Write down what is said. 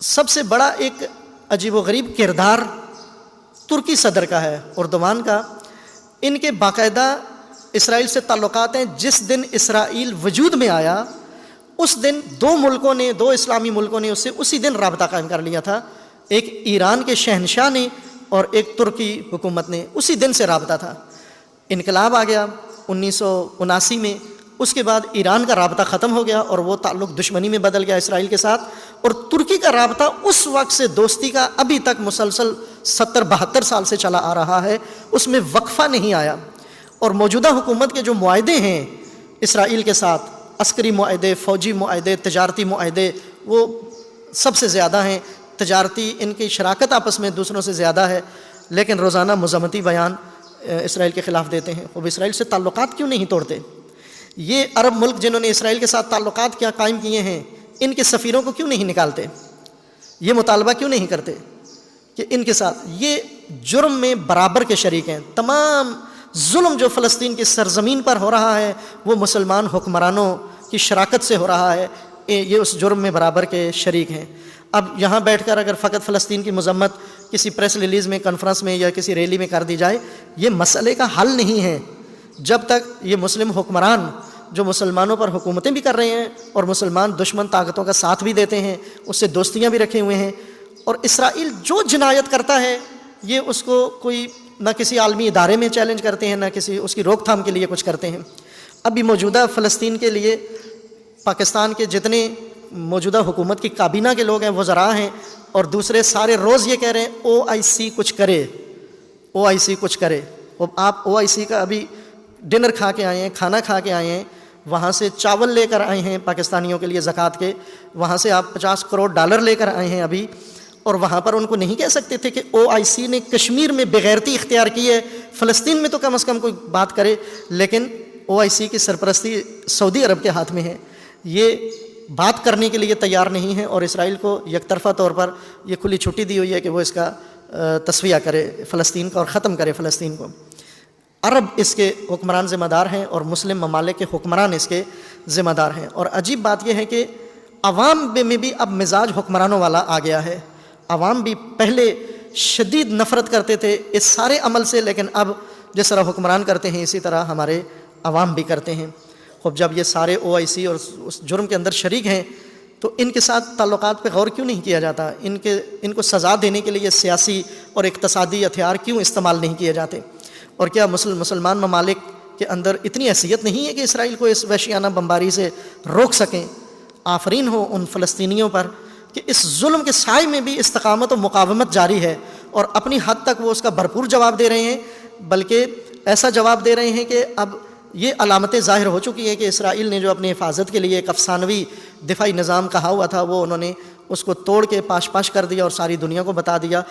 سب سے بڑا ایک عجیب و غریب کردار ترکی صدر کا ہے، اردوان کا۔ ان کے باقاعدہ اسرائیل سے تعلقات ہیں۔ جس دن اسرائیل وجود میں آیا اس دن دو اسلامی ملکوں نے اس سے اسی دن رابطہ قائم کر لیا تھا، ایک ایران کے شہنشاہ نے اور ایک ترکی حکومت نے، اسی دن سے رابطہ تھا۔ انقلاب آ گیا 1979 میں، اس کے بعد ایران کا رابطہ ختم ہو گیا اور وہ تعلق دشمنی میں بدل گیا اسرائیل کے ساتھ، اور ترکی کا رابطہ اس وقت سے دوستی کا ابھی تک مسلسل 70-72 سال سے چلا آ رہا ہے، اس میں وقفہ نہیں آیا۔ اور موجودہ حکومت کے جو معاہدے ہیں اسرائیل کے ساتھ، عسکری معاہدے، فوجی معاہدے، تجارتی معاہدے، وہ سب سے زیادہ ہیں۔ تجارتی ان کی شراکت آپس میں دوسروں سے زیادہ ہے، لیکن روزانہ مذمتی بیان اسرائیل کے خلاف دیتے ہیں۔ وہ اسرائیل سے تعلقات کیوں نہیں توڑتے؟ یہ عرب ملک جنہوں نے اسرائیل کے ساتھ تعلقات کیا قائم کیے ہیں، ان کے سفیروں کو کیوں نہیں نکالتے؟ یہ مطالبہ کیوں نہیں کرتے کہ ان کے ساتھ یہ جرم میں برابر کے شریک ہیں؟ تمام ظلم جو فلسطین کی سرزمین پر ہو رہا ہے وہ مسلمان حکمرانوں کی شراکت سے ہو رہا ہے، یہ اس جرم میں برابر کے شریک ہیں۔ اب یہاں بیٹھ کر اگر فقط فلسطین کی مذمت کسی پریس ریلیز میں، کانفرنس میں یا کسی ریلی میں کر دی جائے، یہ مسئلے کا حل نہیں ہے۔ جب تک یہ مسلم حکمران جو مسلمانوں پر حکومتیں بھی کر رہے ہیں اور مسلمان دشمن طاقتوں کا ساتھ بھی دیتے ہیں، اس سے دوستیاں بھی رکھے ہوئے ہیں، اور اسرائیل جو جنایت کرتا ہے یہ اس کو کوئی نہ کسی عالمی ادارے میں چیلنج کرتے ہیں، نہ کسی اس کی روک تھام کے لیے کچھ کرتے ہیں۔ ابھی موجودہ فلسطین کے لیے پاکستان کے جتنے موجودہ حکومت کی کابینہ کے لوگ ہیں، وزراء ہیں، اور دوسرے سارے روز یہ کہہ رہے ہیں OIC کچھ کرے، OIC کچھ کرے۔ آپ OIC کا ابھی ڈنر کھا کے آئے ہیں، کھانا کھا کے آئے ہیں، وہاں سے چاول لے کر آئے ہیں پاکستانیوں کے لیے زکوٰۃ کے، وہاں سے آپ $50 کروڑ لے کر آئے ہیں ابھی، اور وہاں پر ان کو نہیں کہہ سکتے تھے کہ OIC نے کشمیر میں بغیرتی اختیار کی ہے، فلسطین میں تو کم از کم کوئی بات کرے؟ لیکن OIC کی سرپرستی سعودی عرب کے ہاتھ میں ہے، یہ بات کرنے کے لیے تیار نہیں ہے، اور اسرائیل کو یک طرفہ طور پر یہ کھلی چھٹی دی ہوئی ہے کہ وہ اس کا تصفیہ کرے فلسطین کا اور ختم کرے فلسطین کو۔ عرب اس کے حکمران ذمہ دار ہیں اور مسلم ممالک کے حکمران اس کے ذمہ دار ہیں۔ اور عجیب بات یہ ہے کہ عوام میں بھی اب مزاج حکمرانوں والا آ گیا ہے۔ عوام بھی پہلے شدید نفرت کرتے تھے اس سارے عمل سے، لیکن اب جس طرح حکمران کرتے ہیں اسی طرح ہمارے عوام بھی کرتے ہیں۔ خب جب یہ سارے OIC اور اس جرم کے اندر شریک ہیں تو ان کے ساتھ تعلقات پہ غور کیوں نہیں کیا جاتا؟ ان کو سزا دینے کے لیے سیاسی اور اقتصادی ہتھیار کیوں استعمال نہیں کیے جاتے؟ اور کیا مسلمان ممالک کے اندر اتنی حیثیت نہیں ہے کہ اسرائیل کو اس وحشیانہ بمباری سے روک سکیں؟ آفرین ہو ان فلسطینیوں پر کہ اس ظلم کے سائے میں بھی استقامت و مقاومت جاری ہے، اور اپنی حد تک وہ اس کا بھرپور جواب دے رہے ہیں، بلکہ ایسا جواب دے رہے ہیں کہ اب یہ علامتیں ظاہر ہو چکی ہیں کہ اسرائیل نے جو اپنی حفاظت کے لیے ایک افسانوی دفاعی نظام کہا ہوا تھا، وہ انہوں نے اس کو توڑ کے پاش پاش کر دیا اور ساری دنیا کو بتا دیا۔